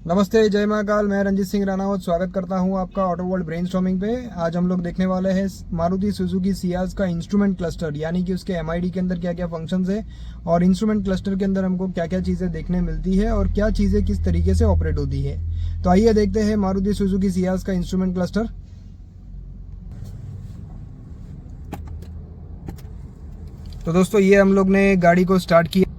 नमस्ते, जय महाकाल। मैं रंजीत सिंह राणावत स्वागत करता हूं आपका ऑटो वर्ल्ड ब्रेनस्टॉर्मिंग पे। आज हम लोग देखने वाले हैं मारुति सुजुकी सियाज का इंस्ट्रूमेंट क्लस्टर, यानी कि उसके एमआईडी के अंदर क्या क्या फंक्शंस है और इंस्ट्रूमेंट क्लस्टर के अंदर हमको क्या क्या चीज़ें देखने मिलती है और क्या चीज़ें किस तरीके से ऑपरेट होती है। तो आइए देखते हैं मारुति सुजुकी सियाज का इंस्ट्रूमेंट क्लस्टर। तो दोस्तों, ये हम लोग ने गाड़ी को स्टार्ट किया।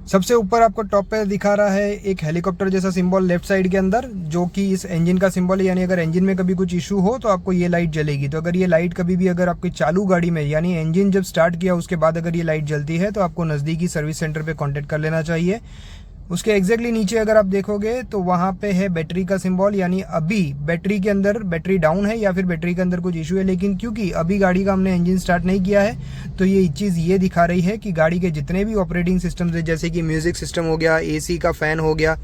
सबसे ऊपर आपको टॉप पे दिखा रहा है एक हेलीकॉप्टर जैसा सिंबल लेफ्ट साइड के अंदर, जो कि इस इंजन का सिंबल है। यानी अगर इंजन में कभी कुछ इशू हो तो आपको ये लाइट जलेगी। तो अगर ये लाइट कभी भी अगर आपकी चालू गाड़ी में, यानी इंजन जब स्टार्ट किया उसके बाद अगर ये लाइट जलती है तो आपको नज़दीकी सर्विस सेंटर पे कांटेक्ट कर लेना चाहिए। उसके एग्जैक्टली नीचे अगर आप देखोगे तो वहाँ पे है बैटरी का सिंबल, यानी अभी बैटरी के अंदर बैटरी डाउन है या फिर बैटरी के अंदर कुछ इशू है। लेकिन क्योंकि अभी गाड़ी का हमने इंजन स्टार्ट नहीं किया है तो ये चीज़ ये दिखा रही है कि गाड़ी के जितने भी ऑपरेटिंग सिस्टम है, जैसे कि म्यूजिक सिस्टम हो गया, एसी का फ़ैन हो गया,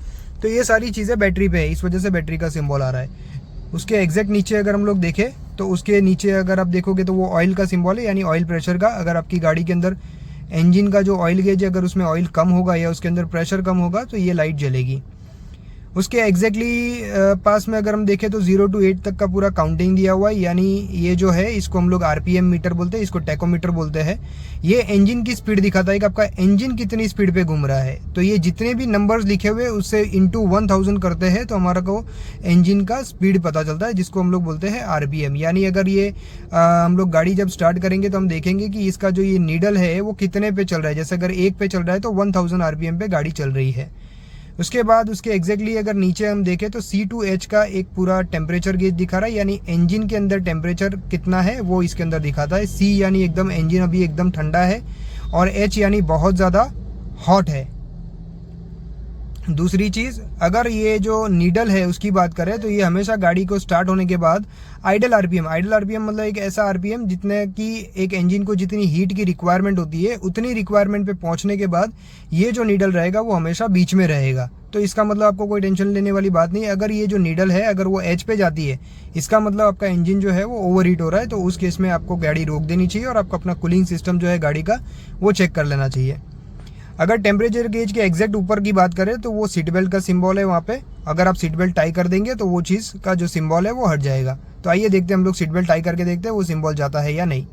तो ये सारी चीज़ें बैटरी पे है, इस वजह से बैटरी का सिंबल आ रहा है। उसके एग्जैक्ट नीचे अगर हम लोग देखें तो उसके नीचे अगर आप देखोगे तो वो ऑयल का सिंबल है, यानी ऑयल प्रेशर का। अगर आपकी गाड़ी के अंदर इंजन का जो ऑयल गेज है, अगर उसमें ऑयल कम होगा या उसके अंदर प्रेशर कम होगा तो ये लाइट जलेगी। उसके एग्जैक्टली पास में अगर हम देखें तो 0 to 8 तक का पूरा काउंटिंग दिया हुआ है। यानी ये जो है इसको हम लोग आरपीएम मीटर बोलते हैं, इसको टैकोमीटर बोलते हैं। ये इंजन की स्पीड दिखाता है कि आपका इंजन कितनी स्पीड पे घूम रहा है। तो ये जितने भी नंबर्स लिखे हुए उससे इंटू 1000 करते हैं तो हमारा को इंजन का स्पीड पता चलता है, जिसको हम लोग बोलते हैं आरपीएम। यानी अगर ये हम लोग गाड़ी जब स्टार्ट करेंगे तो हम देखेंगे कि इसका जो ये नीडल है वो कितने पे चल रहा है। जैसे अगर 1 पे चल रहा है तो 1000 आरपीएम पे गाड़ी चल रही है। उसके बाद उसके एग्जैक्टली अगर नीचे हम देखें तो C2H का एक पूरा टेम्परेचर गेज दिखा रहा है, यानी इंजन के अंदर टेम्परेचर कितना है वो इसके अंदर दिखाता है। C यानी एकदम इंजन अभी एकदम ठंडा है और H यानी बहुत ज़्यादा हॉट है। दूसरी चीज़, अगर ये जो नीडल है उसकी बात करें तो ये हमेशा गाड़ी को स्टार्ट होने के बाद आइडल आरपीएम मतलब एक ऐसा आरपीएम जितने की एक इंजन को जितनी हीट की रिक्वायरमेंट होती है उतनी रिक्वायरमेंट पे पहुंचने के बाद ये जो नीडल रहेगा वो हमेशा बीच में रहेगा। तो इसका मतलब आपको कोई टेंशन लेने वाली बात नहीं है। अगर ये जो नीडल है अगर वो एच पे जाती है, इसका मतलब आपका इंजन जो है वो ओवर हीट हो रहा है। तो उस केस में आपको गाड़ी रोक देनी चाहिए और आपको अपना कूलिंग सिस्टम जो है गाड़ी का वो चेक कर लेना चाहिए। अगर टेम्परेचर गेज के एग्जैक्ट ऊपर की बात करें तो वो सीट बेल्ट का सिंबल है वहाँ पे। अगर आप सीट बेल्ट टाई कर देंगे तो वो चीज़ का जो सिंबल है वो हट जाएगा। तो आइए देखते हैं, हम लोग सीट बेल्ट टाई करके देखते हैं वो सिंबल जाता है या नहीं।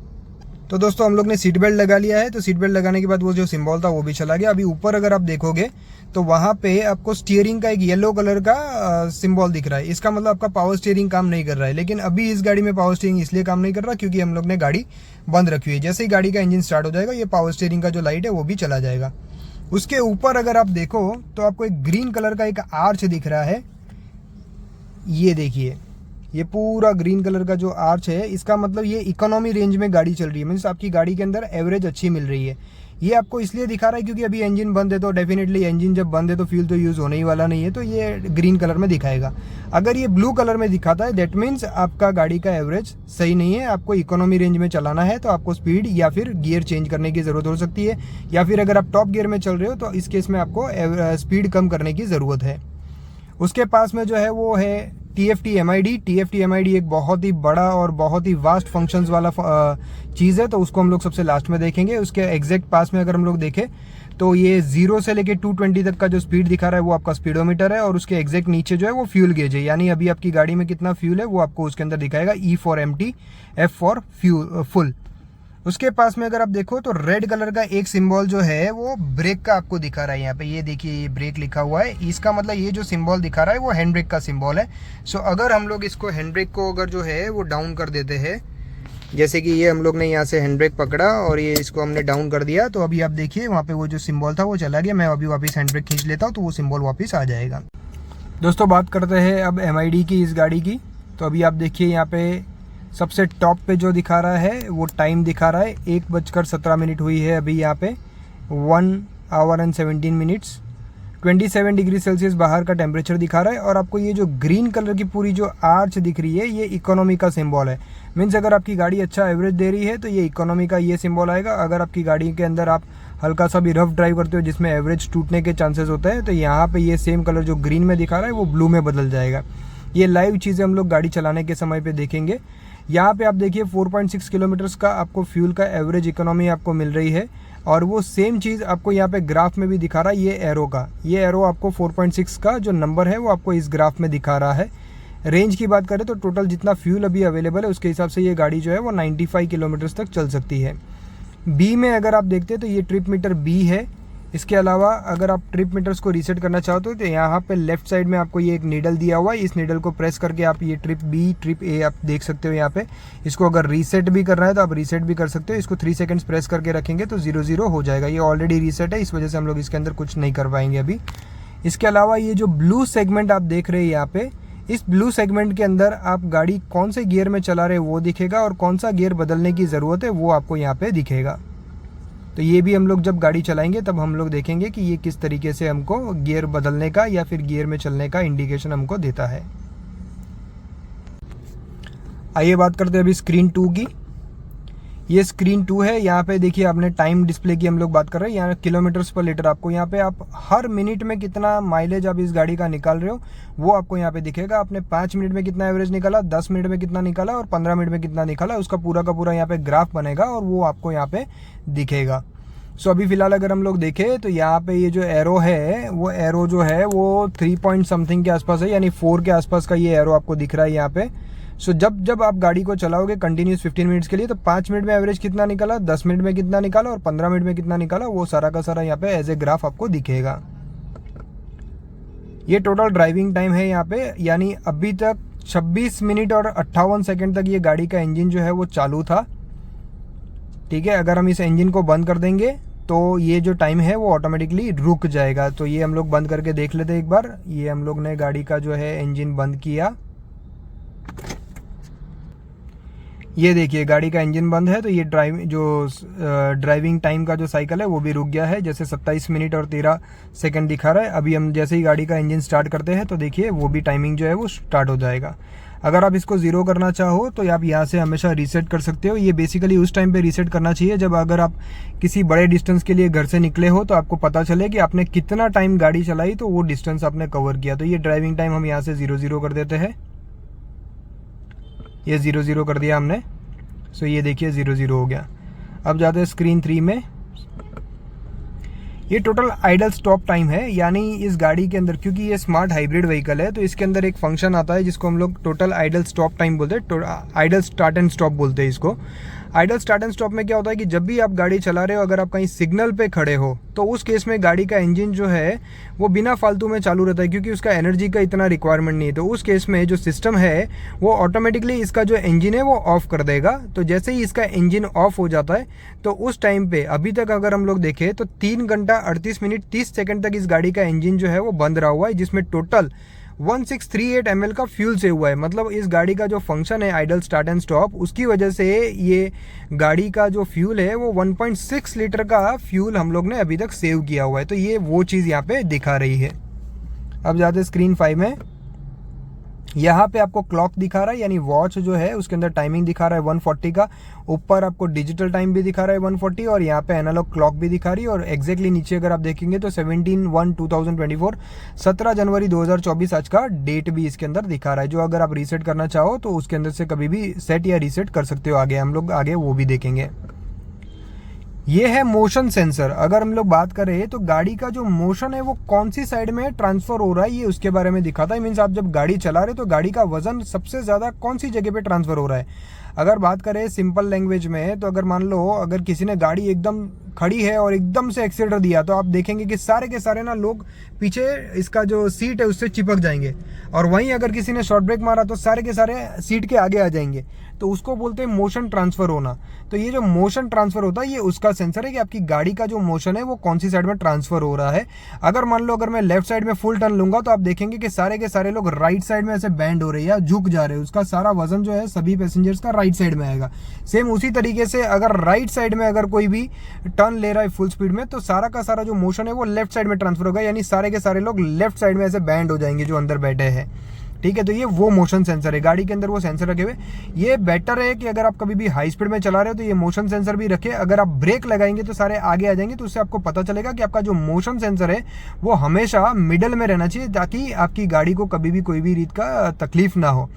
तो दोस्तों, हम लोग ने सीट बेल्ट लगा लिया है। तो सीट बेल्ट लगाने के बाद वो जो सिंबल था वो भी चला गया। अभी ऊपर अगर आप देखोगे तो वहाँ पे आपको स्टीयरिंग का एक येलो कलर का सिंबल दिख रहा है। इसका मतलब आपका पावर स्टीयरिंग काम नहीं कर रहा है। लेकिन अभी इस गाड़ी में पावर स्टीयरिंग इसलिए काम नहीं कर रहा क्योंकि हम लोग ने गाड़ी बंद रखी हुई है। जैसे ही गाड़ी का इंजन स्टार्ट हो जाएगा ये पावर स्टीयरिंग का जो लाइट है वो भी चला जाएगा। उसके ऊपर अगर आप देखो तो आपको एक ग्रीन कलर का एक आर्च दिख रहा है। ये देखिए, ये पूरा ग्रीन कलर का जो आर्च है, इसका मतलब ये इकोनॉमी रेंज में गाड़ी चल रही है। मीन्स आपकी गाड़ी के अंदर एवरेज अच्छी मिल रही है। ये आपको इसलिए दिखा रहा है क्योंकि अभी इंजन बंद है। तो डेफिनेटली इंजन जब बंद है तो फ्यूल तो यूज़ होने ही वाला नहीं है, तो ये ग्रीन कलर में दिखाएगा। अगर ये ब्लू कलर में दिखाता है दैट मीन्स आपका गाड़ी का एवरेज सही नहीं है, आपको इकोनॉमी रेंज में चलाना है। तो आपको स्पीड या फिर गियर चेंज करने की ज़रूरत हो सकती है, या फिर अगर आप टॉप गियर में चल रहे हो तो इस केस में आपको स्पीड कम करने की ज़रूरत है। उसके पास में जो है वो है TFT MID एक बहुत ही बड़ा और बहुत ही वास्ट फंक्शंस वाला चीज़ है, तो उसको हम लोग सबसे लास्ट में देखेंगे। उसके एग्जैक्ट पास में अगर हम लोग देखें तो ये 0 से लेके 220 तक का जो स्पीड दिखा रहा है वो आपका स्पीडोमीटर है। और उसके एग्जैक्ट नीचे जो है वो फ्यूल गेज है, यानी अभी आपकी गाड़ी में कितना फ्यूल है वो आपको उसके अंदर दिखाएगा। E for empty, F for full. उसके पास में अगर आप देखो तो रेड कलर का एक सिंबल जो है वो ब्रेक का आपको दिखा रहा है। यहाँ पे ये देखिए, ये ब्रेक लिखा हुआ है। इसका मतलब ये जो सिंबल दिखा रहा है वो हैंड ब्रेक का सिंबल है। सो अगर हम लोग इसको हैंड ब्रेक को अगर जो है वो डाउन कर देते हैं, जैसे कि ये हम लोग ने यहाँ से हैंड ब्रेक पकड़ा और ये इसको हमने डाउन कर दिया, तो अभी आप देखिए वहाँ पे वो जो सिंबल था वो चला गया। मैं अभी वापस हैंड ब्रेक खींच लेता हूँ तो वो सिंबल वापस आ जाएगा। दोस्तों, बात करते हैं अब MID की, इस गाड़ी की। तो अभी आप देखिए यहाँ पे सबसे टॉप पे जो दिखा रहा है वो टाइम दिखा रहा है 1:17 हुई है अभी यहाँ पे 1 hour and 17 minutes। 27 degree Celsius बाहर का टेम्परेचर दिखा रहा है। और आपको ये जो ग्रीन कलर की पूरी जो आर्च दिख रही है ये इकोनॉमी का सिंबल है। मीन्स अगर आपकी गाड़ी अच्छा एवरेज दे रही है तो ये इकोनॉमी का ये सिंबल आएगा। अगर आपकी गाड़ी के अंदर आप हल्का सा भी रफ ड्राइव करते हो जिसमें एवरेज टूटने के चांसेस होते हैं तो यहाँ पे ये सेम कलर जो ग्रीन में दिखा रहा है वो ब्लू में बदल जाएगा। ये लाइव चीज़ें हम लोग गाड़ी चलाने के समय पे देखेंगे। यहाँ पे आप देखिए 4.6 किलोमीटर्स का आपको फ्यूल का एवरेज इकोनॉमी आपको मिल रही है। और वो सेम चीज़ आपको यहाँ पे ग्राफ में भी दिखा रहा है। ये एरो आपको 4.6 का जो नंबर है वो आपको इस ग्राफ में दिखा रहा है। रेंज की बात करें तो टोटल जितना फ्यूल अभी अवेलेबल है उसके हिसाब से ये गाड़ी जो है वो 95 किलोमीटर्स तक चल सकती है। बी में अगर आप देखते हैं तो ये ट्रिप मीटर बी है। इसके अलावा अगर आप ट्रिप मीटर्स को रीसेट करना चाहते हो तो यहाँ पे लेफ्ट साइड में आपको ये एक नीडल दिया हुआ है। इस नीडल को प्रेस करके आप ये ट्रिप बी, ट्रिप ए आप देख सकते हो यहाँ पे। इसको अगर रीसेट भी करना है तो आप रीसेट भी कर सकते हो। इसको 3 सेकंड्स प्रेस करके रखेंगे तो 0-0 हो जाएगा। ये ऑलरेडी रीसेट है, इस वजह से हम लोग इसके अंदर कुछ नहीं कर पाएंगे अभी। इसके अलावा ये जो ब्लू सेगमेंट आप देख रहे हैं यहाँ पे, इस ब्लू सेगमेंट के अंदर आप गाड़ी कौन से गियर में चला रहे हैं वो दिखेगा और कौन सा गियर बदलने की ज़रूरत है वो आपको यहाँ पे दिखेगा। तो ये भी हम लोग जब गाड़ी चलाएंगे तब हम लोग देखेंगे कि ये किस तरीके से हमको गियर बदलने का या फिर गियर में चलने का इंडिकेशन हमको देता है। आइए बात करते हैं अभी स्क्रीन 2 की। ये स्क्रीन 2 है। यहाँ पे देखिए आपने टाइम डिस्प्ले की हम लोग बात कर रहे हैं। यहाँ किलोमीटर्स पर लीटर आपको यहाँ पे आप हर मिनट में कितना माइलेज आप इस गाड़ी का निकाल रहे हो वो आपको यहाँ पे दिखेगा। आपने 5 मिनट में कितना एवरेज निकाला, 10 मिनट में कितना निकाला और 15 मिनट में कितना निकाला, उसका पूरा का पूरा यहाँ पे ग्राफ बनेगा और वो आपको यहाँ पे दिखेगा। सो अभी फिलहाल अगर हम लोग देखें तो यहाँ पे ये जो एरो है वो एरो जो है वो 3 पॉइंट समथिंग के आसपास है, यानी 4 के आसपास का ये एरो आपको दिख रहा है यहाँ पे। सो जब आप गाड़ी को चलाओगे कंटिन्यूस 15 मिनट्स के लिए तो 5 मिनट में एवरेज कितना निकाला, 10 मिनट में कितना निकाला और 15 मिनट में कितना निकाला, वो सारा का सारा यहाँ पे एज ए ग्राफ आपको दिखेगा। ये टोटल ड्राइविंग टाइम है यहाँ पे, यानी अभी तक 26 मिनट और 58 सेकेंड तक ये गाड़ी का इंजन जो है वो चालू था। ठीक है, अगर हम इस इंजन को बंद कर देंगे तो ये जो टाइम है वो ऑटोमेटिकली रुक जाएगा। तो ये हम लोग बंद करके देख लेते हैं एक बार। ये हम लोग ने गाड़ी का जो है इंजन बंद किया। ये देखिए गाड़ी का इंजन बंद है तो ये ड्राइविंग टाइम का जो साइकिल है वो भी रुक गया है। जैसे 27 मिनट और 13 सेकंड दिखा रहा है। अभी हम जैसे ही गाड़ी का इंजन स्टार्ट करते हैं तो देखिए वो भी टाइमिंग जो है वो स्टार्ट हो जाएगा। अगर आप इसको 0 करना चाहो तो आप यहाँ से हमेशा रीसेट कर सकते हो। ये बेसिकली उस टाइम पे रीसेट करना चाहिए जब अगर आप किसी बड़े डिस्टेंस के लिए घर से निकले हो तो आपको पता चले कि आपने कितना टाइम गाड़ी चलाई तो वो डिस्टेंस आपने कवर किया। तो ये ड्राइविंग टाइम हम यहाँ से 0-0 कर देते हैं। ये 0-0 कर दिया हमने। सो ये देखिए 0-0 हो गया। अब जाते हैं स्क्रीन 3 में। ये टोटल आइडल स्टॉप टाइम है, यानी इस गाड़ी के अंदर क्योंकि ये स्मार्ट हाइब्रिड व्हीकल है तो इसके अंदर एक फंक्शन आता है जिसको हम लोग टोटल आइडल स्टॉप टाइम बोलते हैं। आइडल स्टार्ट एंड स्टॉप बोलते हैं इसको। आइडल स्टार्ट एंड स्टॉप में क्या होता है कि जब भी आप गाड़ी चला रहे हो, अगर आप कहीं सिग्नल पे खड़े हो तो उस केस में गाड़ी का इंजन जो है वो बिना फालतू में चालू रहता है क्योंकि उसका एनर्जी का इतना रिक्वायरमेंट नहीं है। तो उस केस में जो सिस्टम है वो ऑटोमेटिकली इसका जो इंजन है वो ऑफ कर देगा। तो जैसे ही इसका इंजन ऑफ हो जाता है तो उस टाइम पे अभी तक अगर हम लोग देखें तो 3 घंटा 38 मिनट 30 सेकंड तक इस गाड़ी का इंजन जो है वो बंद रहा हुआ है, जिसमें टोटल 1638 ml का फ्यूल सेव हुआ है। मतलब इस गाड़ी का जो फंक्शन है आइडल स्टार्ट एंड स्टॉप, उसकी वजह से ये गाड़ी का जो फ्यूल है वो 1.6 लीटर का फ्यूल हम लोग ने अभी तक सेव किया हुआ है। तो ये वो चीज़ यहाँ पे दिखा रही है। अब जाते स्क्रीन 5 में। यहाँ पे आपको क्लॉक दिखा रहा है, यानी वॉच जो है उसके अंदर टाइमिंग दिखा रहा है 140 का। ऊपर आपको डिजिटल टाइम भी दिखा रहा है 140 और यहाँ पे एनालॉग क्लॉक भी दिखा रही है। और एग्जैक्टली नीचे अगर आप देखेंगे तो 17/1/2024 17 जनवरी 2024 आज का डेट भी इसके अंदर दिखा रहा है, जो अगर आप रीसेट करना चाहो तो उसके अंदर से कभी भी सेट या रीसेट कर सकते हो। आगे हम लोग वो भी देखेंगे। ये है मोशन सेंसर। अगर हम लोग बात करें तो गाड़ी का जो मोशन है वो कौन सी साइड में ट्रांसफर हो रहा है ये उसके बारे में दिखाता है। मीन्स आप जब गाड़ी चला रहे हो तो गाड़ी का वजन सबसे ज्यादा कौन सी जगह पे ट्रांसफर हो रहा है। अगर बात करें सिंपल लैंग्वेज में तो अगर मान लो अगर किसी ने गाड़ी एकदम खड़ी है और एकदम से एक्सीलेटर दिया तो आप देखेंगे कि सारे के सारे ना लोग पीछे इसका जो सीट है उससे चिपक जाएंगे, और वहीं अगर किसी ने शॉर्ट ब्रेक मारा तो सारे के सारे सीट के आगे आ जाएंगे। तो उसको बोलते हैं मोशन ट्रांसफर होना। तो ये जो मोशन ट्रांसफर होता है ये उसका सेंसर है कि आपकी गाड़ी का जो मोशन है वो कौन सी साइड में ट्रांसफर हो रहा है। अगर मान लो अगर मैं लेफ्ट साइड में फुल टर्न लूंगा तो आप देखेंगे कि सारे के सारे लोग राइट साइड में ऐसे बैंड हो रहे हैं या झुक जा रहे हैं। उसका सारा वजन जो है सभी पैसेंजर्स का राइट साइड में आएगा। सेम उसी तरीके से अगर राइट साइड में अगर कोई भी टर्न ले रहा है फुल स्पीड में तो सारा का सारा जो मोशन है वो लेफ्ट साइड में ट्रांसफर होगा, यानी सारे के सारे लोग लेफ्ट साइड में ऐसे बैंड हो जाएंगे जो अंदर बैठे हैं। ठीक है, तो ये वो मोशन सेंसर है। गाड़ी के अंदर वो सेंसर रखे हुए। ये बेटर है कि अगर आप कभी भी हाई स्पीड में चला रहे हो तो ये मोशन सेंसर भी रखे। अगर आप ब्रेक लगाएंगे तो सारे आगे आ जाएंगे, तो उससे आपको पता चलेगा कि आपका जो मोशन सेंसर है वो हमेशा मिडल में रहना चाहिए ताकि आपकी गाड़ी को कभी भी कोई भी रीत का तकलीफ ना हो।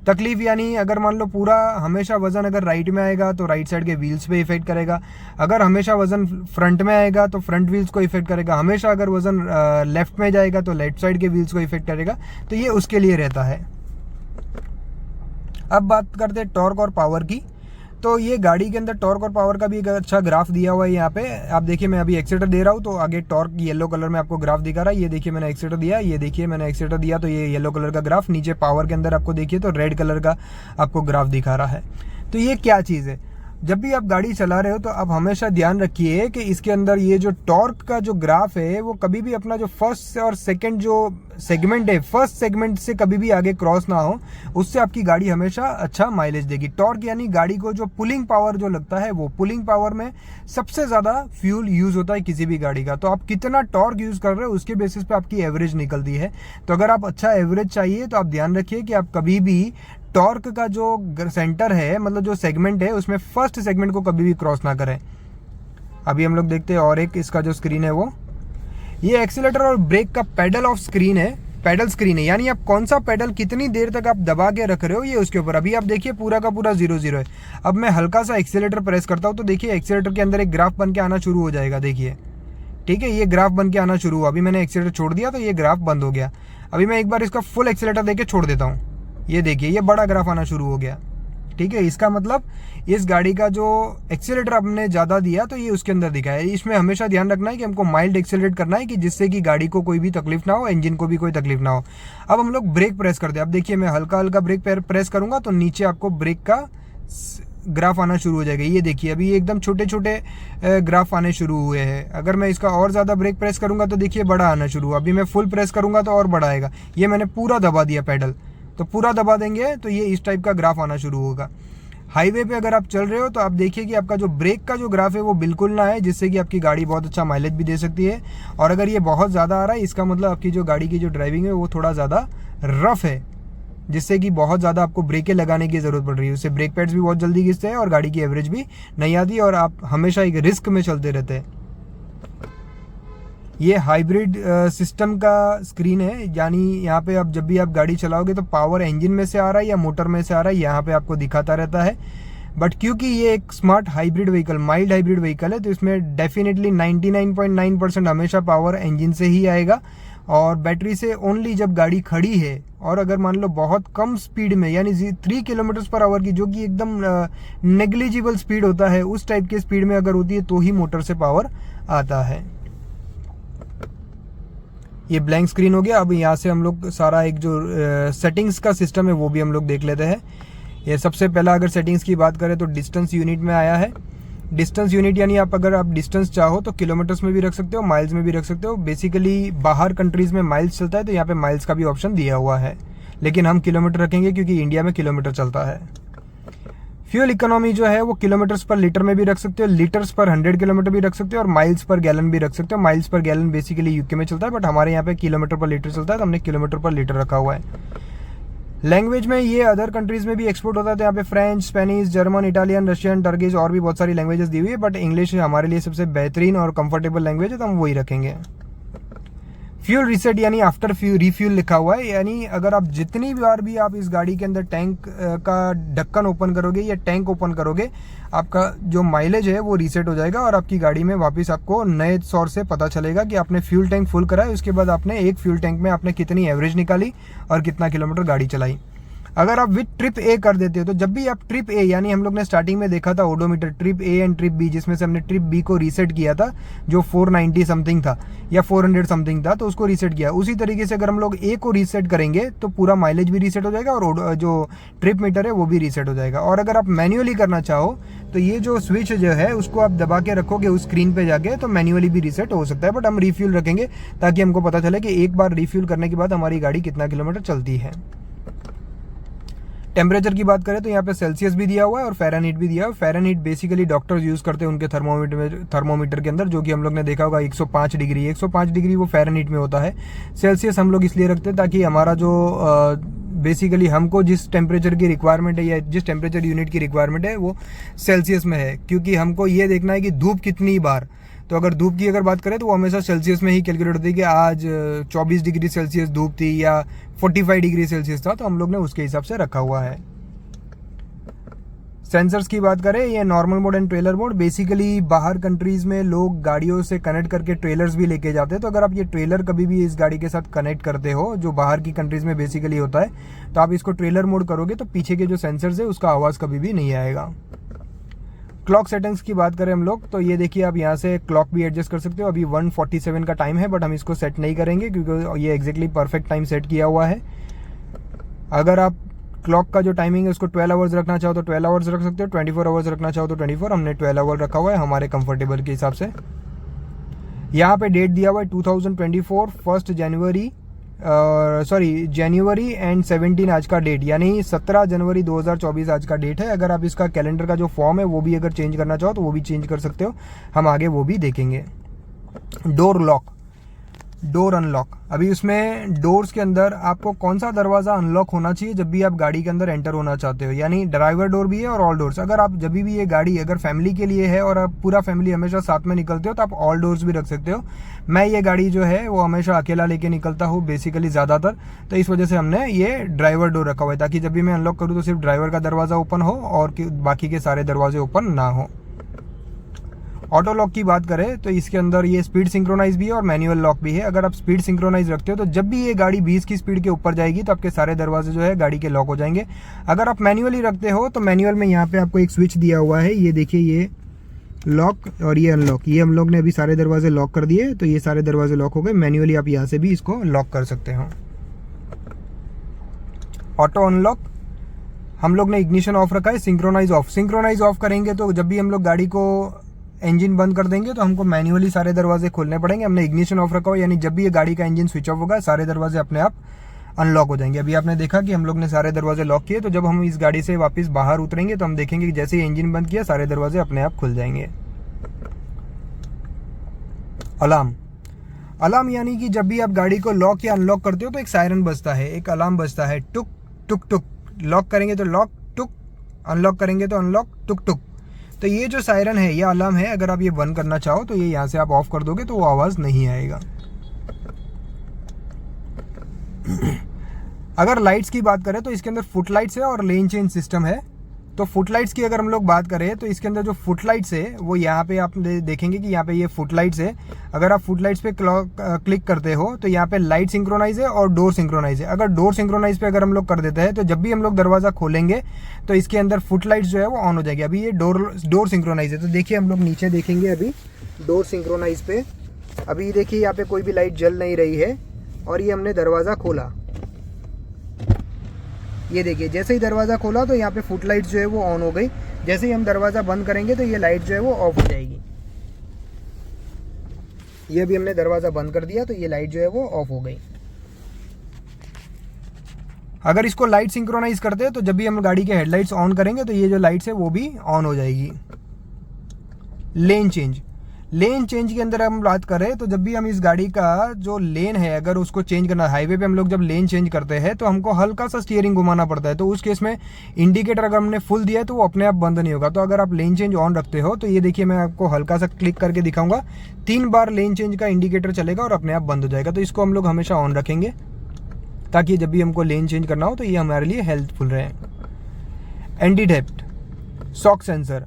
तकलीफ यानी अगर मान लो पूरा हमेशा वजन अगर राइट में आएगा तो राइट साइड के व्हील्स पे इफेक्ट करेगा, अगर हमेशा वजन फ्रंट में आएगा तो फ्रंट व्हील्स को इफेक्ट करेगा, हमेशा अगर वजन लेफ्ट में जाएगा तो लेफ्ट साइड के व्हील्स को इफेक्ट करेगा। तो ये उसके लिए रहता है। अब बात करते हैं टॉर्क और पावर की। तो ये गाड़ी के अंदर टॉर्क और पावर का भी एक अच्छा ग्राफ दिया हुआ है यहाँ पे। आप देखिए मैं अभी एक्सीटर दे रहा हूँ तो आगे टॉर्क येलो कलर में आपको ग्राफ दिखा रहा है। ये देखिए मैंने एक्सीटर दिया, ये देखिए मैंने एक्सीटर दिया तो ये येलो कलर का ग्राफ, नीचे पावर के अंदर आपको देखिए तो रेड कलर का आपको ग्राफ दिखा रहा है। तो ये क्या चीज़ है, जब भी आप गाड़ी चला रहे हो तो आप हमेशा ध्यान रखिए कि इसके अंदर ये जो टॉर्क का जो ग्राफ है वो कभी भी अपना जो फर्स्ट और सेकंड जो सेगमेंट है, फर्स्ट सेगमेंट से कभी भी आगे क्रॉस ना हो, उससे आपकी गाड़ी हमेशा अच्छा माइलेज देगी। टॉर्क यानी गाड़ी को जो पुलिंग पावर जो लगता है, वो पुलिंग पावर में सबसे ज़्यादा फ्यूल यूज़ होता है किसी भी गाड़ी का। तो आप कितना टॉर्क यूज़ कर रहे हो उसके बेसिस पे आपकी एवरेज निकलती है। तो अगर आप अच्छा एवरेज चाहिए तो आप ध्यान रखिए कि आप कभी भी टॉर्क का जो सेंटर है, मतलब जो सेगमेंट है, उसमें फर्स्ट सेगमेंट को कभी भी क्रॉस ना करें। अभी हम लोग देखते हैं और एक इसका जो स्क्रीन है वो, ये एक्सीलेटर और ब्रेक का पेडल ऑफ स्क्रीन है, पेडल स्क्रीन है, यानी आप कौन सा पेडल कितनी देर तक आप दबा के रख रहे हो ये उसके ऊपर। अभी आप देखिए पूरा का पूरा 0-0 है। अब मैं हल्का सा एक्सीलेटर प्रेस करता हूँ तो देखिए एक्सीलेटर के अंदर एक ग्राफ बन के आना शुरू हो जाएगा, देखिए ठीक है, ये ग्राफ बन के आना शुरू हुआ। अभी मैंने एक्सीलेटर छोड़ दिया तो ये ग्राफ बंद हो गया। अभी मैं एक बार इसका फुल एक्सीलेटर देके छोड़ देता हूँ, ये देखिए ये बड़ा ग्राफ आना शुरू हो गया। ठीक है, इसका मतलब इस गाड़ी का जो एक्सीलेटर आपने ज़्यादा दिया तो ये उसके अंदर दिखा है। इसमें हमेशा ध्यान रखना है कि हमको माइल्ड एक्सीलरेट करना है कि जिससे कि गाड़ी को कोई भी तकलीफ ना हो, इंजन को भी कोई तकलीफ ना हो। अब हम लोग ब्रेक प्रेस करते हैं। अब देखिए मैं हल्का हल्का ब्रेक प्रेस करूँगा तो नीचे आपको ब्रेक का ग्राफ आना शुरू हो जाएगा। ये देखिए अभी एकदम छोटे छोटे ग्राफ आने शुरू हुए हैं। अगर मैं इसका और ज़्यादा ब्रेक प्रेस करूँगा तो देखिए बड़ा आना शुरू हुआ। अभी मैं फुल प्रेस करूँगा तो और बड़ा आएगा। ये मैंने पूरा दबा दिया पेडल, तो पूरा दबा देंगे तो ये इस टाइप का ग्राफ आना शुरू होगा। हाईवे पे अगर आप चल रहे हो तो आप देखिए कि आपका जो ब्रेक का जो ग्राफ है वो बिल्कुल ना आए, जिससे कि आपकी गाड़ी बहुत अच्छा माइलेज भी दे सकती है। और अगर ये बहुत ज़्यादा आ रहा है इसका मतलब आपकी जो गाड़ी की जो ड्राइविंग है वो थोड़ा ज़्यादा रफ है, जिससे कि बहुत ज़्यादा आपको ब्रेकें लगाने की ज़रूरत पड़ रही है। उससे ब्रेक पैड्स भी बहुत जल्दी घिसते हैं और गाड़ी की एवरेज भी नहीं आती और आप हमेशा एक रिस्क में चलते रहते हैं। ये हाइब्रिड सिस्टम का स्क्रीन है, यानी यहाँ पे आप जब भी आप गाड़ी चलाओगे तो पावर इंजन में से आ रहा है या मोटर में से आ रहा है, यहाँ पे आपको दिखाता रहता है। बट क्योंकि ये एक smart hybrid vehicle, mild hybrid vehicle है, तो इसमें डेफिनेटली 99.9% हमेशा पावर इंजन से ही आएगा। और बैटरी से ओनली जब गाड़ी खड़ी है और अगर मान लो बहुत कम स्पीड में, यानी 3 km/h की, जो कि एकदम नेग्लिजिबल स्पीड होता है, उस टाइप के स्पीड में अगर होती है तो ही मोटर से पावर आता है। ये ब्लैंक स्क्रीन हो गया। अब यहाँ से हम लोग सारा एक जो सेटिंग्स का सिस्टम है वो भी हम लोग देख लेते हैं। ये सबसे पहला अगर सेटिंग्स की बात करें तो डिस्टेंस यूनिट में आया है। डिस्टेंस यूनिट यानी आप अगर आप डिस्टेंस चाहो तो किलोमीटर्स में भी रख सकते हो, माइल्स में भी रख सकते हो। बेसिकली बाहर कंट्रीज में माइल्स चलता है तो यहाँ पे माइल्स का भी ऑप्शन दिया हुआ है, लेकिन हम किलोमीटर रखेंगे क्योंकि इंडिया में किलोमीटर चलता है। फ्यूल इकोनॉमी जो है वो किलोमीटर्स पर लीटर में भी रख सकते हो, लीटर्स पर 100 किलोमीटर भी रख सकते हो और माइल्स पर गैलन भी रख सकते हो। Miles per gallon basically UK में चलता है, बट हमारे यहाँ पे किलोमीटर पर लीटर चलता है तो हमने किलोमीटर पर लीटर रखा हुआ है। लैंग्वेज में ये अदर कंट्रीज में भी एक्सपोर्ट होता है, तो यहाँ पे French, Spanish, German, Italian, Russian, Turkish और भी बहुत सारी लैंग्वेजेस दी हुई है, बट इंग्लिश हमारे लिए सबसे बेहतरीन और कंफर्टेबल लैंग्वेज है तो हम वही रखेंगे। फ्यूल रीसेट यानी आफ्टर रिफ्यूल लिखा हुआ है, यानी अगर आप जितनी बार भी आप इस गाड़ी के अंदर टैंक का ढक्कन ओपन करोगे या टैंक ओपन करोगे, आपका जो माइलेज है वो रीसेट हो जाएगा और आपकी गाड़ी में वापस आपको नए सोर्स से पता चलेगा कि आपने फ्यूल टैंक फुल करा है। उसके बाद आपने एक फ्यूल टैंक में आपने कितनी एवरेज निकाली और कितना किलोमीटर गाड़ी चलाई। अगर आप विद ट्रिप ए कर देते हो तो जब भी आप ट्रिप ए, यानी हम लोग ने स्टार्टिंग में देखा था odometer trip A and trip B, जिसमें से हमने ट्रिप बी को रीसेट किया था जो 490 समथिंग था या 400 समथिंग था, तो उसको रीसेट किया। उसी तरीके से अगर हम लोग ए को रीसेट करेंगे तो पूरा माइलेज भी रीसेट हो जाएगा और जो ट्रिप मीटर है वो भी रीसेट हो जाएगा। और अगर आप मैन्युअली करना चाहो तो ये जो स्विच जो है उसको आप दबा के रखोगे उस स्क्रीन पे जाके, तो मैन्युअली भी रीसेट हो सकता है, बट हम रिफ्यूल रखेंगे ताकि हमको पता चले कि एक बार रिफ्यूल करने के बाद हमारी गाड़ी कितना किलोमीटर चलती है। टेम्परेचर की बात करें तो यहाँ पे सेल्सियस भी दिया हुआ है और फ़ारेनहीट भी दिया हुआ है। फ़ारेनहीट बेसिकली डॉक्टर्स यूज़ करते हैं उनके थर्मोमीटर के अंदर, जो कि हम लोग ने देखा होगा 105 डिग्री वो फ़ारेनहीट में होता है। सेल्सियस हम लोग इसलिए रखते हैं ताकि हमारा जो बेसिकली हमको जिस टेम्परेचर की रिक्वायरमेंट है या जिस टेम्परेचर यूनिट की रिक्वायरमेंट है वो सेल्सियस में है, क्योंकि हमको ये देखना है कि तो अगर धूप की अगर बात करें तो वो हमेशा सेल्सियस में ही कैलकुलेट होती है कि आज 24 डिग्री सेल्सियस धूप थी या 45 डिग्री सेल्सियस था, तो हम लोग ने उसके हिसाब से रखा हुआ है। सेंसर्स की बात करें, ये normal mode and trailer mode, basically बाहर कंट्रीज में लोग गाड़ियों से कनेक्ट करके ट्रेलर्स भी लेके जाते हैं। तो अगर आप ये ट्रेलर कभी भी इस गाड़ी के साथ कनेक्ट करते हो, जो बाहर की कंट्रीज में बेसिकली होता है, तो आप इसको ट्रेलर मोड करोगे तो पीछे के जो सेंसर्स है उसका आवाज़ कभी भी नहीं आएगा। क्लॉक सेटिंग्स की बात करें हम लोग, तो ये देखिए आप यहाँ से क्लॉक भी एडजस्ट कर सकते हो। अभी 1:47 का टाइम है, बट हम इसको सेट नहीं करेंगे क्योंकि ये एग्जैक्टली परफेक्ट टाइम सेट किया हुआ है। अगर आप क्लॉक का जो टाइमिंग है उसको 12 आवर्स रखना चाहो तो 12 आवर्स रख सकते हो, 24 आवर्स रखना चाहो तो 24। हमने 12 आवर रखा हुआ है हमारे कंफर्टेबल के हिसाब से। यहाँ पे डेट दिया हुआ है 2024 1 जनवरी जनवरी एंड 17 आज का डेट, यानी 17 जनवरी 2024 आज का डेट है। अगर आप इसका कैलेंडर का जो फॉर्म है वो भी अगर चेंज करना चाहो तो वो भी चेंज कर सकते हो, हम आगे वो भी देखेंगे। डोर लॉक, डोर अनलॉक, अभी उसमें डोर्स के अंदर आपको कौन सा दरवाज़ा अनलॉक होना चाहिए जब भी आप गाड़ी के अंदर एंटर होना चाहते हो, यानी ड्राइवर डोर भी है और ऑल डोर्स। अगर आप जब भी ये गाड़ी अगर फैमिली के लिए है और आप पूरा फैमिली हमेशा साथ में निकलते हो तो आप ऑल डोर्स भी रख सकते हो। मैं ये गाड़ी जो है वो हमेशा अकेला लेके निकलता हूँ बेसिकली ज़्यादातर, तो इस वजह से हमने ये ड्राइवर डोर रखा हुआ है ताकि जब भी मैं अनलॉक करूँ तो सिर्फ ड्राइवर का दरवाज़ा ओपन हो और बाकी के सारे दरवाजे ओपन ना हो। ऑटो लॉक की बात करें तो इसके अंदर ये स्पीड सिंक्रोनाइज भी है और मैनुअल लॉक भी है। अगर आप स्पीड सिंक्रोनाइज रखते हो तो जब भी ये गाड़ी 20 की स्पीड के ऊपर जाएगी तो आपके सारे दरवाजे जो है गाड़ी के लॉक हो जाएंगे। अगर आप मैनुअली रखते हो तो मैनुअल में यहाँ पे आपको एक स्विच दिया हुआ है, ये देखिए, ये लॉक और ये अनलॉक, ये हम लोग ने अभी सारे दरवाजे लॉक कर दिए, तो ये सारे दरवाजे लॉक हो गए। मैनुअली आप यहाँ से भी इसको लॉक कर सकते हो। ऑटो अनलॉक, हम लोग ने इग्निशन ऑफ रखा है, सिंक्रोनाइज ऑफ। सिंक्रोनाइज ऑफ करेंगे तो जब भी हम लोग गाड़ी को इंजन बंद कर देंगे तो हमको मैन्युअली सारे दरवाजे खोलने पड़ेंगे। हमने इग्निशन ऑफ रखा हो, यानी जब भी ये गाड़ी का इंजन स्विच ऑफ होगा सारे दरवाजे अपने आप अनलॉक हो जाएंगे। अभी आपने देखा कि हम लोग ने सारे दरवाजे लॉक किए, तो जब हम इस गाड़ी से वापस बाहर उतरेंगे तो हम देखेंगे कि जैसे ही इंजन बंद किया सारे दरवाजे अपने आप खुल जाएंगे। अलार्म, अलार्म यानी कि जब भी आप गाड़ी को लॉक या अनलॉक करते हो तो एक सायरन बजता है, एक अलार्म बजता है, टुक टुक टुक। लॉक करेंगे तो लॉक टुक, अनलॉक करेंगे तो अनलॉक टुक टुक। तो ये जो सायरन है, ये अलार्म है, अगर आप ये बंद करना चाहो तो ये यहाँ से आप ऑफ कर दोगे तो वो आवाज़ नहीं आएगा। अगर लाइट्स की बात करें तो इसके अंदर फुट लाइट्स है और लेन चेंज सिस्टम है। तो फुट लाइट्स की अगर हम लोग बात करें तो इसके अंदर जो फुट लाइट्स है वो यहाँ पे आप देखेंगे कि यहाँ पे ये फुट लाइट्स है। अगर आप फुट लाइट्स पे क्लिक करते हो तो यहाँ पे लाइट सिंक्रोनाइज है और डोर सिंक्रोनाइज है। अगर डोर सिंक्रोनाइज पे अगर हम लोग कर देते हैं तो जब भी हम लोग दरवाज़ा खोलेंगे तो इसके अंदर फुट लाइट्स जो है वो ऑन हो जाएगी। अभी ये डोर सिंक्रोनाइज है, तो देखिए हम लोग नीचे देखेंगे अभी डोर सिंक्रोनाइज पे। अभी देखिए यहाँ पे कोई भी लाइट जल नहीं रही है और ये हमने दरवाज़ा खोला, ये देखिए जैसे ही दरवाज़ा खोला तो यहाँ पे फुट लाइट जो है वो ऑन हो गई। जैसे ही हम दरवाज़ा बंद करेंगे तो ये लाइट जो है वो ऑफ हो जाएगी। ये भी हमने दरवाज़ा बंद कर दिया तो ये लाइट जो है वो ऑफ हो गई। अगर इसको लाइट सिंक्रोनाइज करते हैं तो जब भी हम गाड़ी के हेडलाइट्स ऑन करेंगे तो ये जो लाइट्स है वो भी ऑन हो जाएगी। लेन चेंज, लेन चेंज के अंदर हम बात करें तो जब भी हम इस गाड़ी का जो लेन है अगर उसको चेंज करना, हाईवे पे हम लोग जब लेन चेंज करते हैं तो हमको हल्का सा स्टीयरिंग घुमाना पड़ता है। तो उस केस में इंडिकेटर अगर हमने फुल दिया है तो वो अपने आप बंद नहीं होगा। तो अगर आप लेन चेंज ऑन रखते हो तो ये देखिए मैं आपको हल्का सा क्लिक करके दिखाऊंगा, 3 बार लेन चेंज का इंडिकेटर चलेगा और अपने आप बंद हो जाएगा। तो इसको हम लोग हमेशा ऑन रखेंगे ताकि जब भी हमको लेन चेंज करना हो तो ये हमारे लिए हेल्पफुल रहे। Anti theft shock sensor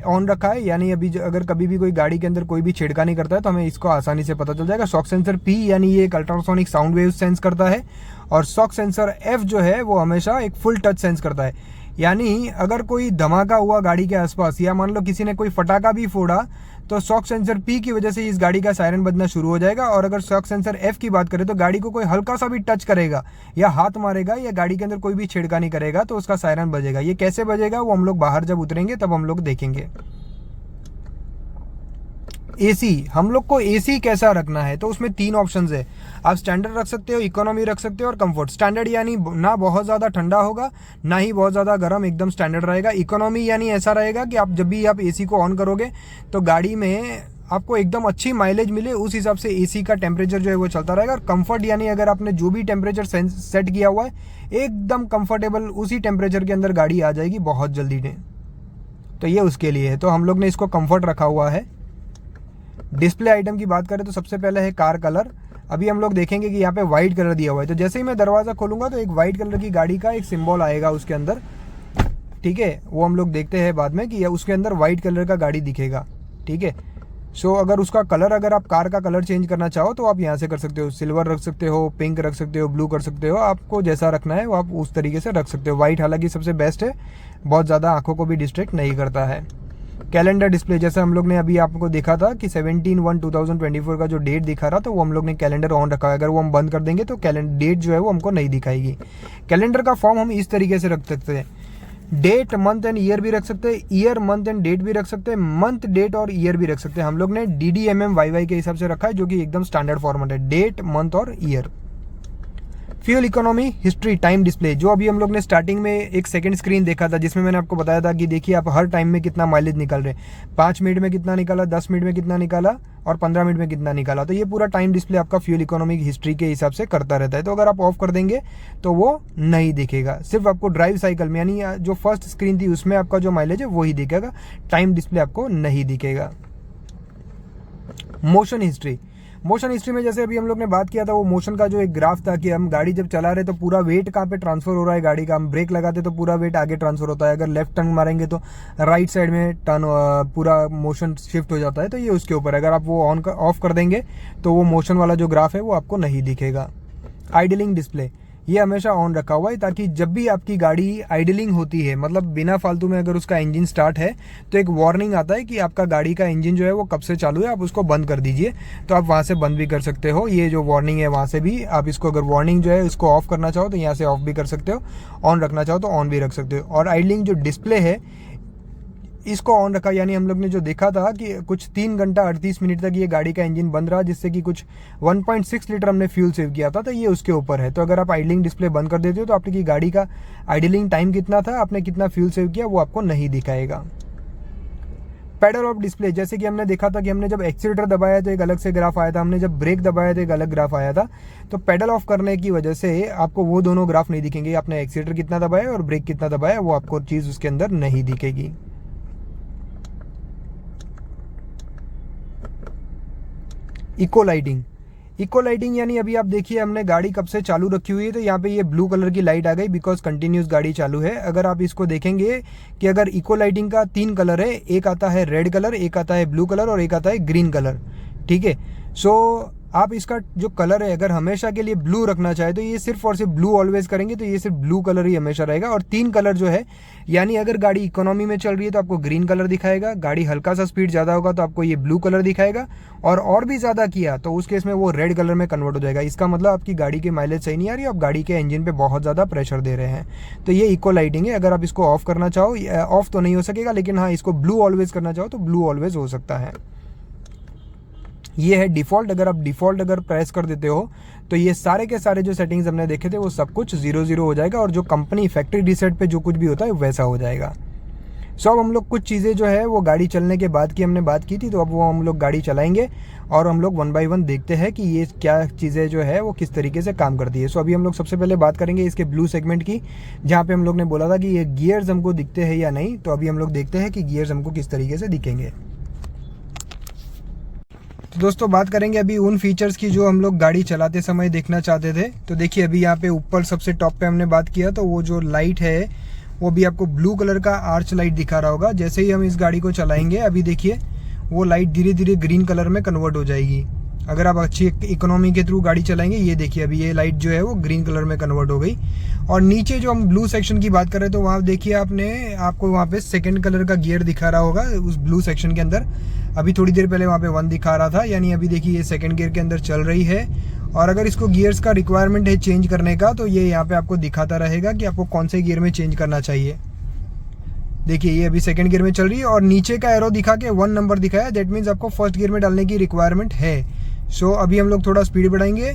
on रखा है, यानी अभी अगर कभी भी कोई गाड़ी के अंदर कोई भी छेड़खानी करता है तो हमें इसको आसानी से पता चल जाएगा। शॉक सेंसर P यानी ये एक अल्ट्रासोनिक साउंड वेव सेंस करता है और शॉक सेंसर F जो है वो हमेशा एक फुल टच सेंस करता है। यानी अगर कोई धमाका हुआ गाड़ी के आसपास या मान लो किसी ने कोई फटाका भी फोड़ा तो शॉक सेंसर P की वजह से इस गाड़ी का सायरन बजना शुरू हो जाएगा। और अगर शॉक सेंसर F की बात करें तो गाड़ी को कोई हल्का सा भी टच करेगा या हाथ मारेगा या गाड़ी के अंदर कोई भी छेड़खानी करेगा तो उसका सायरन बजेगा। ये कैसे बजेगा वो हम लोग बाहर जब उतरेंगे तब हम लोग देखेंगे। एसी, हम लोग को एसी कैसा रखना है तो उसमें 3 ऑप्शंस है। आप स्टैंडर्ड रख सकते हो, इकोनॉमी रख सकते हो और कंफर्ट। स्टैंडर्ड यानी ना बहुत ज़्यादा ठंडा होगा ना ही बहुत ज़्यादा गर्म, एकदम स्टैंडर्ड रहेगा। इकोनॉमी यानी ऐसा रहेगा कि आप जब भी आप एसी को ऑन करोगे तो गाड़ी में आपको एकदम अच्छी माइलेज मिले, उस हिसाब से एसी का टेम्परेचर जो है वो चलता रहेगा। और कंफर्ट यानी अगर आपने जो भी टेम्परेचर सेट किया हुआ है एकदम कंफर्टेबल उसी टेम्परेचर के अंदर गाड़ी आ जाएगी बहुत जल्दी में, तो ये उसके लिए है। तो हम लोग ने इसको कंफर्ट रखा हुआ है। डिस्प्ले आइटम की बात करें तो सबसे पहले है कार कलर। अभी हम लोग देखेंगे कि यहाँ पे व्हाइट कलर दिया हुआ है, तो जैसे ही मैं दरवाज़ा खोलूंगा तो एक व्हाइट कलर की गाड़ी का एक सिंबल आएगा उसके अंदर, ठीक है। वो हम लोग देखते हैं बाद में कि उसके अंदर व्हाइट कलर का गाड़ी दिखेगा, ठीक है। सो अगर उसका कलर, अगर आप कार का कलर चेंज करना चाहो तो आप यहाँ से कर सकते हो, सिल्वर रख सकते हो, पिंक रख सकते हो, ब्लू कर सकते हो, आपको जैसा रखना है वो आप उस तरीके से रख सकते हो। व्हाइट हालांकि सबसे बेस्ट है, बहुत ज़्यादा आंखों को भी डिस्ट्रैक्ट नहीं करता है। कैलेंडर डिस्प्ले, जैसे हम लोग ने अभी आपको देखा था कि 17/1/2024 का जो डेट दिखा रहा था वो हम लोग ने कैलेंडर ऑन रखा है। अगर वो हम बंद कर देंगे तो कैलेंडर डेट जो है वो हमको नहीं दिखाएगी। कैलेंडर का फॉर्म हम इस तरीके से रख सकते हैं, डेट मंथ एंड ईयर भी रख सकते हैं, ईयर मंथ एंड डेट भी रख सकते हैं, मंथ डेट और ईयर भी रख सकते हैं। हम लोग ने DDMMYY के हिसाब से रखा है, जो कि एकदम स्टैंडर्ड फॉर्मेट है, डेट मंथ और year. Fuel economy, history, time display, जो अभी हम लोग ने स्टार्टिंग में एक सेकंड स्क्रीन देखा था जिसमें मैंने आपको बताया था कि देखिए आप हर टाइम में कितना माइलेज निकल रहे हैं, 5 मिनट में कितना निकाला, 10 मिनट में कितना निकाला और 15 मिनट में कितना निकाला। तो ये पूरा टाइम डिस्प्ले आपका फ्यूल इकोनॉमी की हिस्ट्री के हिसाब से करता रहता है। तो अगर आप ऑफ कर देंगे तो वो नहीं दिखेगा, सिर्फ आपको ड्राइव साइकिल में यानी जो फर्स्ट स्क्रीन थी उसमें आपका जो माइलेज है वही दिखेगा, टाइम डिस्प्ले आपको नहीं दिखेगा। मोशन हिस्ट्री, मोशन हिस्ट्री में जैसे अभी हम लोग ने बात किया था वो मोशन का जो एक ग्राफ था कि हम गाड़ी जब चला रहे तो पूरा वेट कहाँ पे ट्रांसफर हो रहा है गाड़ी का, हम ब्रेक लगाते तो पूरा वेट आगे ट्रांसफर होता है, अगर लेफ्ट टर्न मारेंगे तो राइट साइड में टर्न पूरा मोशन शिफ्ट हो जाता है। तो ये उसके ऊपर, अगर आप वो ऑफ कर देंगे तो वो मोशन वाला जो ग्राफ है वो आपको नहीं दिखेगा। आइडलिंग डिस्प्ले, ये हमेशा ऑन रखा हुआ है ताकि जब भी आपकी गाड़ी आइडलिंग होती है, मतलब बिना फालतू में अगर उसका इंजन स्टार्ट है तो एक वार्निंग आता है कि आपका गाड़ी का इंजन जो है वो कब से चालू है, आप उसको बंद कर दीजिए। तो आप वहाँ से बंद भी कर सकते हो, ये जो वार्निंग है वहाँ से भी आप इसको, अगर वार्निंग जो है इसको ऑफ करना चाहो तो यहाँ से ऑफ भी कर सकते हो, ऑन रखना चाहो तो ऑन भी रख सकते हो। और आइडलिंग जो डिस्प्ले है इसको ऑन रखा, यानी हम लोग ने जो देखा था कि कुछ 3 घंटा 38 मिनट तक ये गाड़ी का इंजन बंद रहा, जिससे कि कुछ 1.6 लीटर हमने फ्यूल सेव किया था। तो ये उसके ऊपर है। तो अगर आप आइडलिंग डिस्प्ले बंद कर देते हो तो आपकी गाड़ी का आइडलिंग टाइम कितना था, आपने कितना फ्यूल सेव किया, वो आपको नहीं दिखाएगा। पेडल ऑफ डिस्प्ले, जैसे कि हमने देखा था कि हमने जब एक्सीलेटर दबाया तो एक अलग से ग्राफ आया था, हमने जब ब्रेक दबाया तो एक अलग ग्राफ आया था। तो पेडल ऑफ करने की वजह से आपको वो दोनों ग्राफ नहीं दिखेंगे, आपने एक्सीलेटर कितना दबाया और ब्रेक कितना दबाया, वो आपको चीज़ उसके अंदर नहीं दिखेगी। इको लाइटिंग, इको लाइटिंग यानी अभी आप देखिए हमने गाड़ी कब से चालू रखी हुई है तो यहाँ पे ये ब्लू कलर की लाइट आ गई, बिकॉज कंटिन्यूस गाड़ी चालू है। अगर आप इसको देखेंगे कि अगर इको लाइटिंग का 3 कलर है, एक आता है रेड कलर, एक आता है ब्लू कलर और एक आता है ग्रीन कलर, ठीक है। सो आप इसका जो कलर है अगर हमेशा के लिए ब्लू रखना चाहे तो ये सिर्फ और सिर्फ ब्लू ऑलवेज करेंगे तो ये सिर्फ ब्लू कलर ही हमेशा रहेगा। और 3 कलर जो है, यानी अगर गाड़ी इकोनॉमी में चल रही है तो आपको ग्रीन कलर दिखाएगा, गाड़ी हल्का सा स्पीड ज़्यादा होगा तो आपको ये ब्लू कलर दिखाएगा, और भी ज़्यादा किया तो उस केस में वो रेड कलर में कन्वर्ट हो जाएगा। इसका मतलब आपकी गाड़ी की माइलेज सही नहीं आ रही, आप गाड़ी के इंजन पे बहुत ज़्यादा प्रेशर दे रहे हैं। तो ये इको लाइटिंग है। अगर आप इसको ऑफ करना चाहो, ऑफ तो नहीं हो सकेगा, लेकिन हाँ इसको ब्लू ऑलवेज करना चाहो तो ब्लू ऑलवेज हो सकता है। ये है डिफ़ॉल्ट, अगर आप डिफ़ॉल्ट अगर प्रेस कर देते हो तो ये सारे के सारे जो सेटिंग्स हमने देखे थे वो सब कुछ 0 हो जाएगा, और जो कंपनी फैक्ट्री रीसेट पे जो कुछ भी होता है वैसा हो जाएगा। अब हम लोग कुछ चीज़ें जो है वो गाड़ी चलने के बाद की हमने बात की थी, तो अब वो हम लोग गाड़ी चलाएंगे और हम लोग 1 बाय 1 देखते हैं कि ये क्या चीज़ें जो है वो किस तरीके से काम करती है। अभी हम लोग सबसे पहले बात करेंगे इसके ब्लू सेगमेंट की, जहाँ पे हम लोग ने बोला था कि ये गियर्स हमको दिखते हैं या नहीं। तो अभी हम लोग देखते हैं कि गियर्स हमको किस तरीके से दिखेंगे। तो दोस्तों बात करेंगे अभी उन फीचर्स की जो हम लोग गाड़ी चलाते समय देखना चाहते थे। तो देखिए अभी यहाँ पे ऊपर सबसे टॉप पे हमने बात किया तो वो जो लाइट है वो भी आपको ब्लू कलर का आर्च लाइट दिखा रहा होगा। जैसे ही हम इस गाड़ी को चलाएंगे अभी देखिए वो लाइट धीरे धीरे ग्रीन कलर में कन्वर्ट हो जाएगी। अगर आप अच्छी इकोनॉमी के थ्रू गाड़ी चलाएंगे, ये देखिए अभी ये लाइट जो है वो ग्रीन कलर में कन्वर्ट हो गई। और नीचे जो हम ब्लू सेक्शन की बात कर रहे हैं तो वहाँ देखिए आपको वहाँ पे सेकंड कलर का गियर दिखा रहा होगा उस ब्लू सेक्शन के अंदर। अभी थोड़ी देर पहले वहाँ पे 1 दिखा रहा था, यानी अभी देखिए ये सेकंड गियर के अंदर चल रही है। और अगर इसको गियर्स का रिक्वायरमेंट है चेंज करने का तो ये यहाँ पे आपको दिखाता रहेगा कि आपको कौन से गियर में चेंज करना चाहिए। देखिए ये अभी सेकंड गियर में चल रही है और नीचे का एरो दिखा के 1 नंबर दिखाया, दैट मीन्स आपको फर्स्ट गियर में डालने की रिक्वायरमेंट है। अभी हम लोग थोड़ा स्पीड बढ़ाएंगे।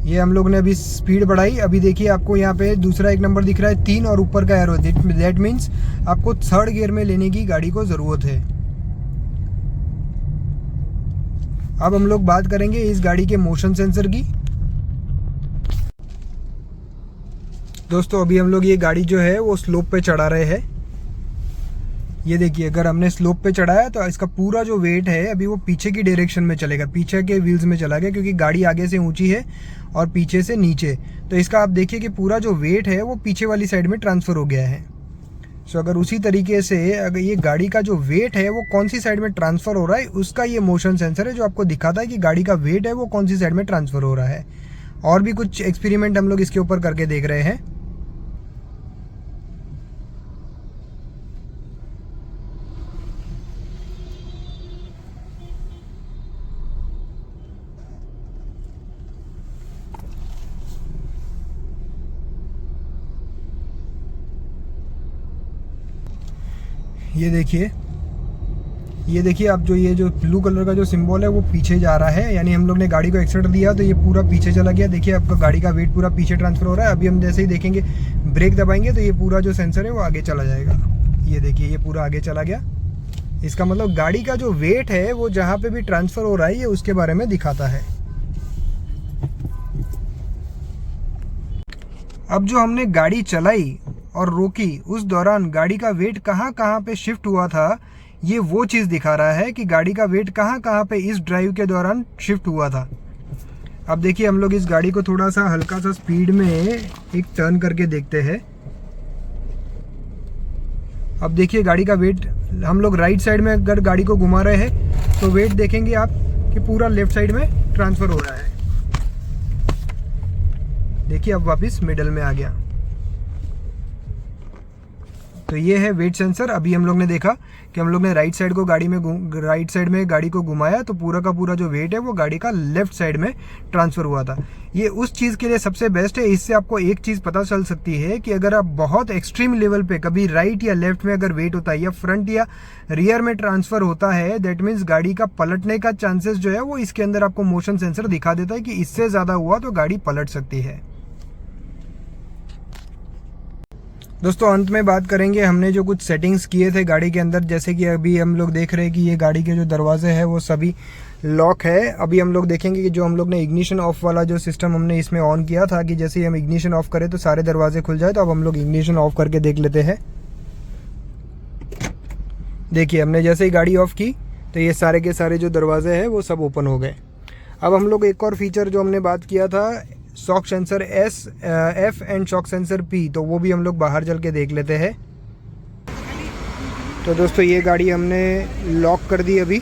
ये हम लोग ने अभी स्पीड बढ़ाई। अभी देखिए आपको यहाँ पे दूसरा 1 नंबर दिख रहा है 3 और ऊपर का एरो, दैट मीन्स आपको थर्ड गियर में लेने की गाड़ी को ज़रूरत है। अब हम लोग बात करेंगे इस गाड़ी के मोशन सेंसर की। दोस्तों अभी हम लोग ये गाड़ी जो है वो स्लोप पे चढ़ा रहे हैं। ये देखिए, अगर हमने स्लोप पे चढ़ाया तो इसका पूरा जो वेट है अभी वो पीछे की डायरेक्शन में चलेगा, पीछे के व्हील्स में चला गया, क्योंकि गाड़ी आगे से ऊंची है और पीछे से नीचे। तो इसका आप देखिए कि पूरा जो वेट है वो पीछे वाली साइड में ट्रांसफ़र हो गया है। सो अगर उसी तरीके से अगर ये गाड़ी का जो वेट है वो कौन सी साइड में ट्रांसफ़र हो रहा है, उसका ये मोशन सेंसर है जो आपको दिखाता है कि गाड़ी का वेट है वो कौन सी साइड में ट्रांसफ़र हो रहा है। और भी कुछ एक्सपेरिमेंट हम लोग इसके ऊपर करके देख रहे हैं। ये देखिए आप, जो ये जो ब्लू कलर का जो सिंबल है वो पीछे जा रहा है, यानी हम लोग ने गाड़ी को एक्सीलेटर दिया तो ये पूरा पीछे चला गया। देखिए आपका गाड़ी का वेट पूरा पीछे ट्रांसफर हो रहा है। अभी हम जैसे ही देखेंगे ब्रेक दबाएंगे तो ये पूरा जो सेंसर है वो आगे चला जाएगा। ये देखिए ये पूरा आगे चला गया। इसका मतलब गाड़ी का जो वेट है वो जहाँ पे भी ट्रांसफर हो रहा है ये उसके बारे में दिखाता है। अब जो हमने गाड़ी चलाई और रोकी, उस दौरान गाड़ी का वेट कहाँ कहाँ पे शिफ्ट हुआ था, ये वो चीज़ दिखा रहा है कि गाड़ी का वेट कहाँ कहाँ पे इस ड्राइव के दौरान शिफ्ट हुआ था। अब देखिए हम लोग इस गाड़ी को थोड़ा सा हल्का सा स्पीड में एक टर्न करके देखते हैं। अब देखिए गाड़ी का वेट, हम लोग राइट साइड में अगर गाड़ी को घुमा रहे हैं तो वेट देखेंगे आप कि पूरा लेफ्ट साइड में ट्रांसफ़र हो रहा है। देखिए अब वापस मिडल में आ गया। तो ये है वेट सेंसर। अभी हम लोग ने देखा कि हम लोग ने राइट साइड में गाड़ी को घुमाया तो पूरा का पूरा जो वेट है वो गाड़ी का लेफ्ट साइड में ट्रांसफ़र हुआ था। ये उस चीज़ के लिए सबसे बेस्ट है। इससे आपको एक चीज़ पता चल सकती है कि अगर आप बहुत एक्सट्रीम लेवल पे कभी राइट या लेफ्ट में अगर वेट होता है या फ्रंट या रियर में ट्रांसफ़र होता है, दैट मीन्स गाड़ी का पलटने का चांसेस जो है वो इसके अंदर आपको मोशन सेंसर दिखा देता है कि इससे ज़्यादा हुआ तो गाड़ी पलट सकती है। दोस्तों अंत में बात करेंगे हमने जो कुछ सेटिंग्स किए थे गाड़ी के अंदर, जैसे कि अभी हम लोग देख रहे हैं कि ये गाड़ी के जो दरवाजे हैं वो सभी लॉक है। अभी हम लोग देखेंगे कि जो हम लोग ने इग्निशन ऑफ वाला जो सिस्टम हमने इसमें ऑन किया था कि जैसे ही हम इग्निशन ऑफ करें तो सारे दरवाजे खुल जाए, तो अब हम लोग इग्निशन ऑफ करके देख लेते हैं। देखिए हमने जैसे ही गाड़ी ऑफ की तो ये सारे के सारे जो दरवाजे हैं वो सब ओपन हो गए। अब हम लोग एक और फीचर जो हमने बात किया था, shock sensor F and shock sensor P, तो वो भी हम लोग बाहर चल के देख लेते हैं। तो दोस्तों ये गाड़ी हमने लॉक कर दी अभी,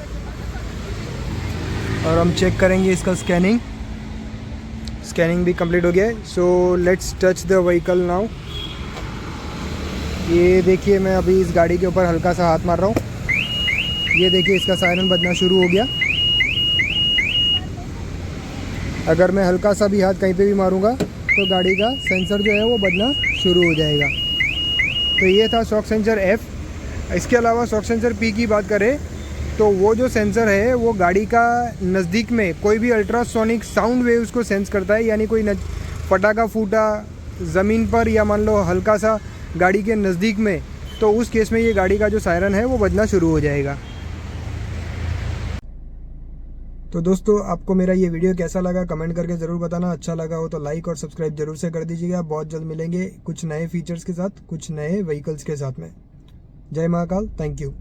और हम चेक करेंगे इसका स्कैनिंग भी कंप्लीट हो गया है। So let's touch the vehicle now. ये देखिए मैं अभी इस गाड़ी के ऊपर हल्का सा हाथ मार रहा हूँ। ये देखिए इसका सायरन बजना शुरू हो गया। अगर मैं हल्का सा भी हाथ कहीं पे भी मारूंगा तो गाड़ी का सेंसर जो है वो बजना शुरू हो जाएगा। तो ये था शॉक सेंसर F। इसके अलावा शॉक सेंसर P की बात करें तो वो जो सेंसर है वो गाड़ी का नज़दीक में कोई भी अल्ट्रासोनिक साउंड वेव्स को सेंस करता है, यानी कोई पटाखा फूटा ज़मीन पर या मान लो हल्का सा गाड़ी के नज़दीक में, तो उस केस में ये गाड़ी का जो सायरन है वो बजना शुरू हो जाएगा। तो दोस्तों आपको मेरा ये वीडियो कैसा लगा कमेंट करके ज़रूर बताना। अच्छा लगा हो तो लाइक और सब्सक्राइब जरूर से कर दीजिएगा। बहुत जल्द मिलेंगे कुछ नए फीचर्स के साथ, कुछ नए व्हीकल्स के साथ में। जय महाकाल, थैंक यू।